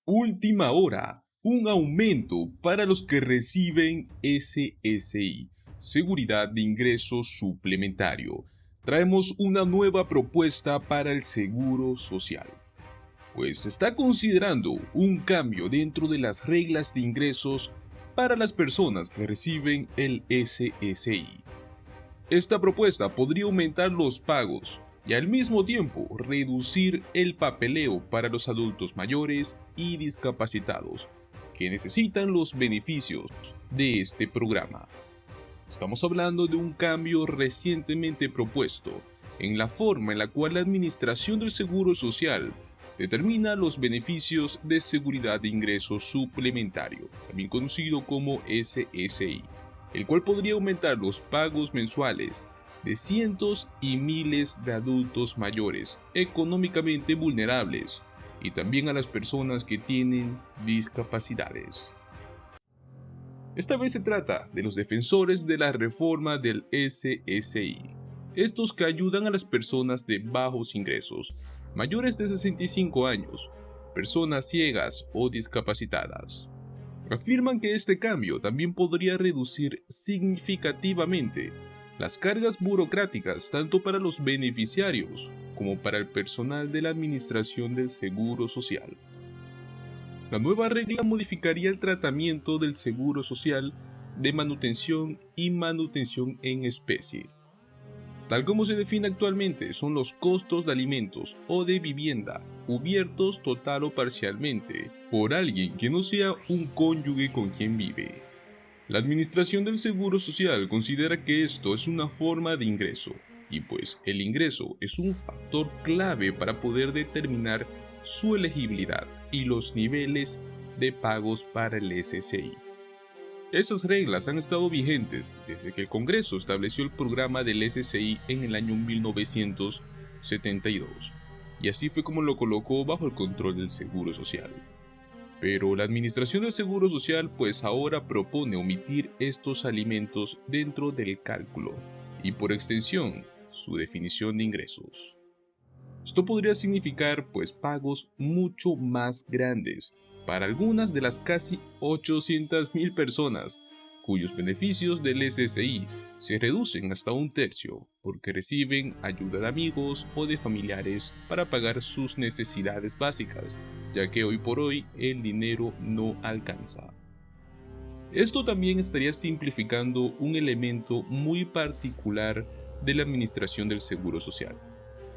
Última hora, un aumento para los que reciben SSI, Seguridad de Ingresos Suplementario. Traemos una nueva propuesta para el Seguro Social, pues se está considerando un cambio dentro de las reglas de ingresos para las personas que reciben el SSI. Esta propuesta podría aumentar los pagos y al mismo tiempo reducir el papeleo para los adultos mayores y discapacitados que necesitan los beneficios de este programa. Estamos hablando de un cambio recientemente propuesto en la forma en la cual la Administración del Seguro Social determina los beneficios de seguridad de ingreso suplementario, también conocido como SSI, el cual podría aumentar los pagos mensuales de cientos y miles de adultos mayores económicamente vulnerables y también a las personas que tienen discapacidades. Esta vez se trata de los defensores de la reforma del SSI, estos que ayudan a las personas de bajos ingresos, mayores de 65 años, personas ciegas o discapacitadas. Afirman que este cambio también podría reducir significativamente las cargas burocráticas tanto para los beneficiarios como para el personal de la Administración del Seguro Social. La nueva regla modificaría el tratamiento del Seguro Social de manutención y manutención en especie. Tal como se define actualmente, son los costos de alimentos o de vivienda cubiertos total o parcialmente por alguien que no sea un cónyuge con quien vive. La Administración del Seguro Social considera que esto es una forma de ingreso, y pues el ingreso es un factor clave para poder determinar su elegibilidad y los niveles de pagos para el SSI. Esas reglas han estado vigentes desde que el Congreso estableció el programa del SSI en el año 1972, y así fue como lo colocó bajo el control del Seguro Social. Pero la Administración del Seguro Social pues ahora propone omitir estos alimentos dentro del cálculo y por extensión su definición de ingresos. Esto podría significar pues pagos mucho más grandes para algunas de las casi 800,000 personas cuyos beneficios del SSI se reducen hasta un tercio porque reciben ayuda de amigos o de familiares para pagar sus necesidades básicas, ya que hoy por hoy el dinero no alcanza. Esto también estaría simplificando un elemento muy particular de la Administración del Seguro Social,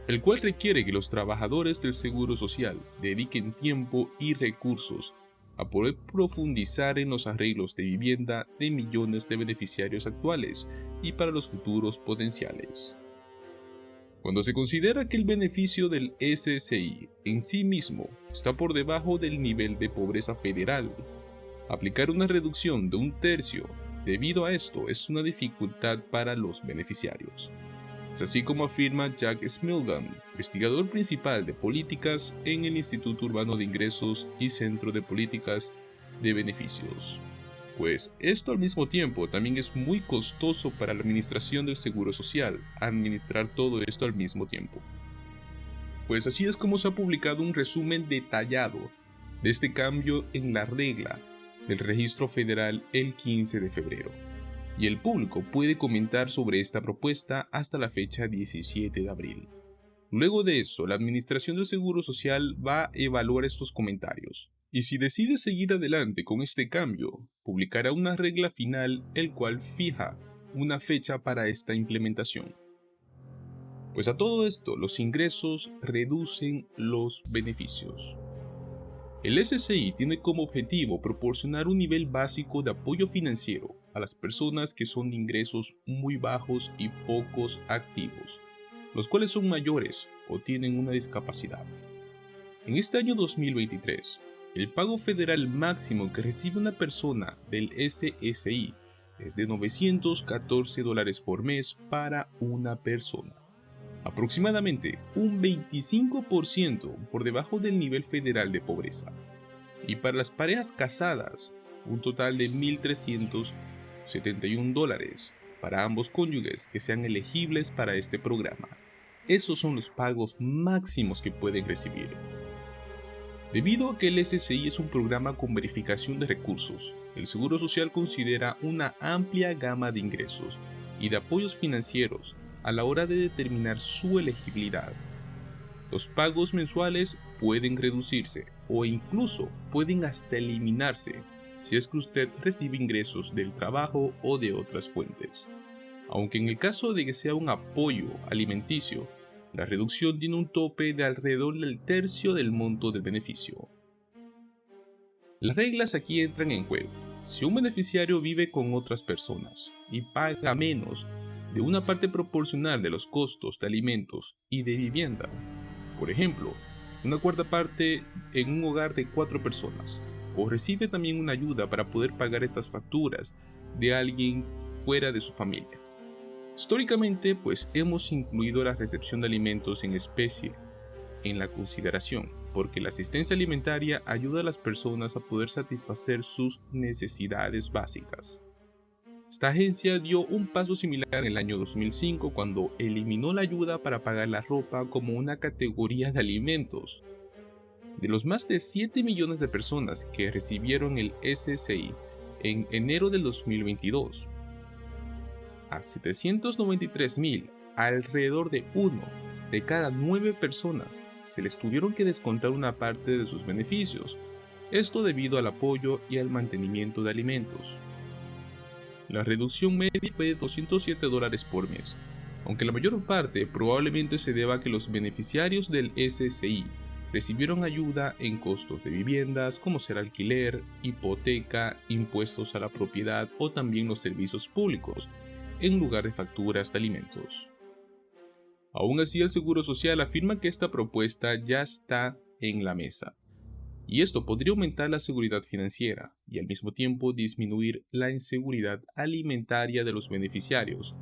el cual requiere que los trabajadores del Seguro Social dediquen tiempo y recursos a poder profundizar en los arreglos de vivienda de millones de beneficiarios actuales y para los futuros potenciales. Cuando se considera que el beneficio del SSI en sí mismo está por debajo del nivel de pobreza federal, aplicar una reducción de un tercio debido a esto es una dificultad para los beneficiarios. Es así como afirma Jack Smilgam, investigador principal de políticas en el Instituto Urbano de Ingresos y Centro de Políticas de Beneficios. Pues esto al mismo tiempo también es muy costoso para la Administración del Seguro Social, administrar todo esto al mismo tiempo. Pues así es como se ha publicado un resumen detallado de este cambio en la regla del Registro Federal el 15 de febrero. Y el público puede comentar sobre esta propuesta hasta la fecha 17 de abril. Luego de eso, la Administración del Seguro Social va a evaluar estos comentarios, y si decide seguir adelante con este cambio, publicará una regla final el cual fija una fecha para esta implementación. Pues a todo esto, los ingresos reducen los beneficios. El SSI tiene como objetivo proporcionar un nivel básico de apoyo financiero a las personas que son de ingresos muy bajos y pocos activos, los cuales son mayores o tienen una discapacidad. En este año 2023, el pago federal máximo que recibe una persona del SSI es de $914 por mes para una persona, aproximadamente un 25% por debajo del nivel federal de pobreza. Y para las parejas casadas, un total de $1,371 para ambos cónyuges que sean elegibles para este programa. Esos son los pagos máximos que pueden recibir. Debido a que el SSI es un programa con verificación de recursos, el Seguro Social considera una amplia gama de ingresos y de apoyos financieros a la hora de determinar su elegibilidad. Los pagos mensuales pueden reducirse o incluso pueden hasta eliminarse si es que usted recibe ingresos del trabajo o de otras fuentes. Aunque en el caso de que sea un apoyo alimenticio, la reducción tiene un tope de alrededor del tercio del monto del beneficio. Las reglas aquí entran en juego. Si un beneficiario vive con otras personas y paga menos de una parte proporcional de los costos de alimentos y de vivienda, por ejemplo, una cuarta parte en un hogar de 4 personas, o recibe también una ayuda para poder pagar estas facturas de alguien fuera de su familia. Históricamente, pues hemos incluido la recepción de alimentos en especie en la consideración, porque la asistencia alimentaria ayuda a las personas a poder satisfacer sus necesidades básicas. Esta agencia dio un paso similar en el año 2005 cuando eliminó la ayuda para pagar la ropa como una categoría de alimentos. De los más de 7 millones de personas que recibieron el SSI en enero del 2022, a 793,000, alrededor de 1 de cada 9 personas se les tuvieron que descontar una parte de sus beneficios, esto debido al apoyo y al mantenimiento de alimentos. La reducción media fue de $207 por mes, aunque la mayor parte probablemente se deba a que los beneficiarios del SSI recibieron ayuda en costos de viviendas como ser alquiler, hipoteca, impuestos a la propiedad o también los servicios públicos, en lugar de facturas de alimentos. Aún así, el Seguro Social afirma que esta propuesta ya está en la mesa, y esto podría aumentar la seguridad financiera y al mismo tiempo disminuir la inseguridad alimentaria de los beneficiarios,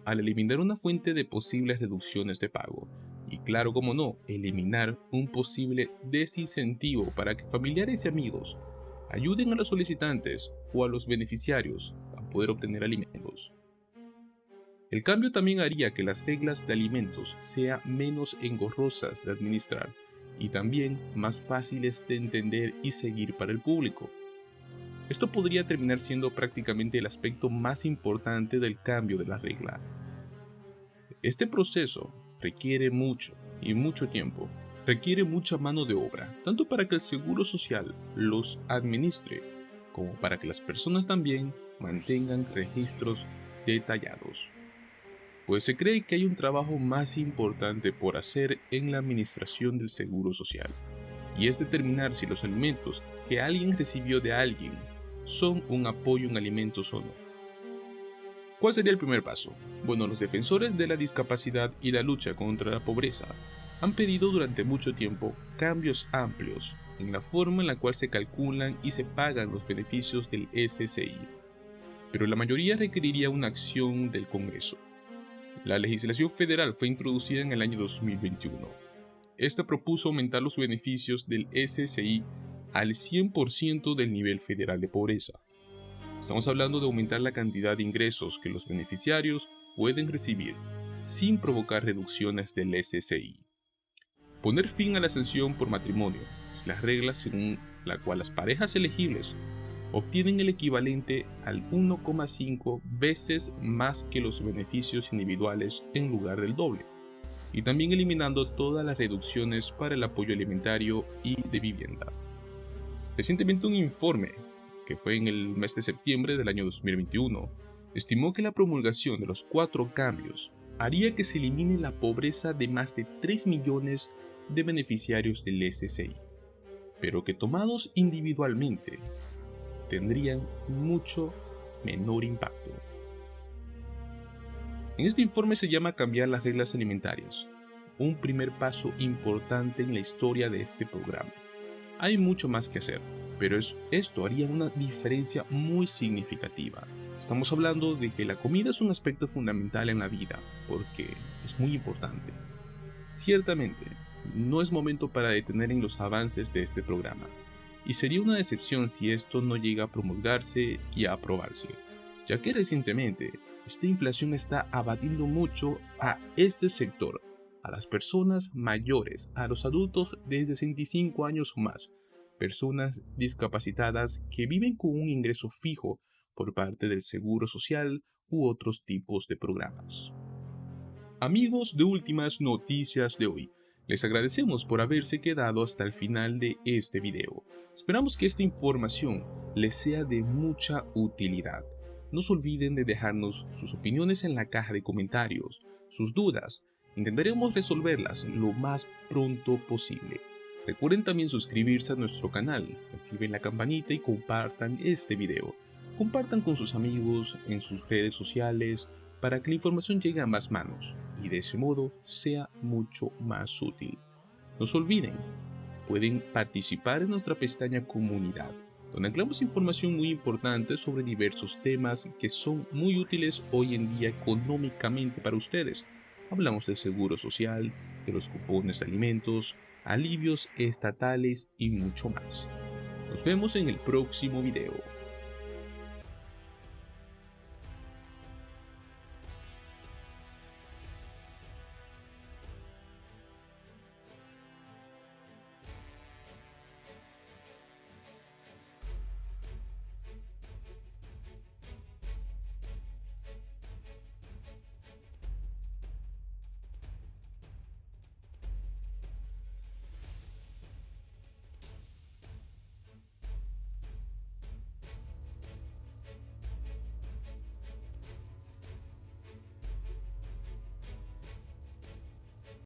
al eliminar una fuente de posibles reducciones de pago, y claro como no, eliminar un posible desincentivo para que familiares y amigos ayuden a los solicitantes o a los beneficiarios a poder obtener alimentos. El cambio también haría que las reglas de alimentos sean menos engorrosas de administrar y también más fáciles de entender y seguir para el público. Esto podría terminar siendo prácticamente el aspecto más importante del cambio de la regla. Este proceso requiere mucho tiempo, requiere mucha mano de obra, tanto para que el Seguro Social los administre, como para que las personas también mantengan registros detallados. Pues se cree que hay un trabajo más importante por hacer en la administración del Seguro Social, y es determinar si los alimentos que alguien recibió de alguien son un apoyo en alimentos o no. ¿Cuál sería el primer paso? Bueno, los defensores de la discapacidad y la lucha contra la pobreza han pedido durante mucho tiempo cambios amplios en la forma en la cual se calculan y se pagan los beneficios del SSI, pero la mayoría requeriría una acción del Congreso. La legislación federal fue introducida en el año 2021. Esta propuso aumentar los beneficios del SSI al 100% del nivel federal de pobreza. Estamos hablando de aumentar la cantidad de ingresos que los beneficiarios pueden recibir sin provocar reducciones del SSI. Poner fin a la sanción por matrimonio es la regla según la cual las parejas elegibles obtienen el equivalente al 1,5 veces más que los beneficios individuales en lugar del doble, y también eliminando todas las reducciones para el apoyo alimentario y de vivienda. Recientemente un informe, que fue en el mes de septiembre del año 2021, estimó que la promulgación de los 4 cambios haría que se elimine la pobreza de más de 3 millones de beneficiarios del SSI, pero que tomados individualmente tendrían mucho menor impacto. En este informe se llama Cambiar las reglas alimentarias, un primer paso importante en la historia de este programa. Hay mucho más que hacer, pero esto haría una diferencia muy significativa. Estamos hablando de que la comida es un aspecto fundamental en la vida, porque es muy importante. Ciertamente, no es momento para detener en los avances de este programa, y sería una decepción si esto no llega a promulgarse y a aprobarse, ya que recientemente esta inflación está abatiendo mucho a este sector, a las personas mayores, a los adultos de 65 años o más, personas discapacitadas que viven con un ingreso fijo por parte del Seguro Social u otros tipos de programas. Amigos de Últimas Noticias de hoy, les agradecemos por haberse quedado hasta el final de este video. Esperamos que esta información les sea de mucha utilidad. No se olviden de dejarnos sus opiniones en la caja de comentarios, sus dudas. Intentaremos resolverlas lo más pronto posible. Recuerden también suscribirse a nuestro canal, activen la campanita y compartan este video. Compartan con sus amigos en sus redes sociales para que la información llegue a más manos y de ese modo sea mucho más útil. No se olviden, pueden participar en nuestra pestaña Comunidad, donde anclamos información muy importante sobre diversos temas que son muy útiles hoy en día económicamente para ustedes. Hablamos del seguro social, de los cupones de alimentos, alivios estatales y mucho más. Nos vemos en el próximo video.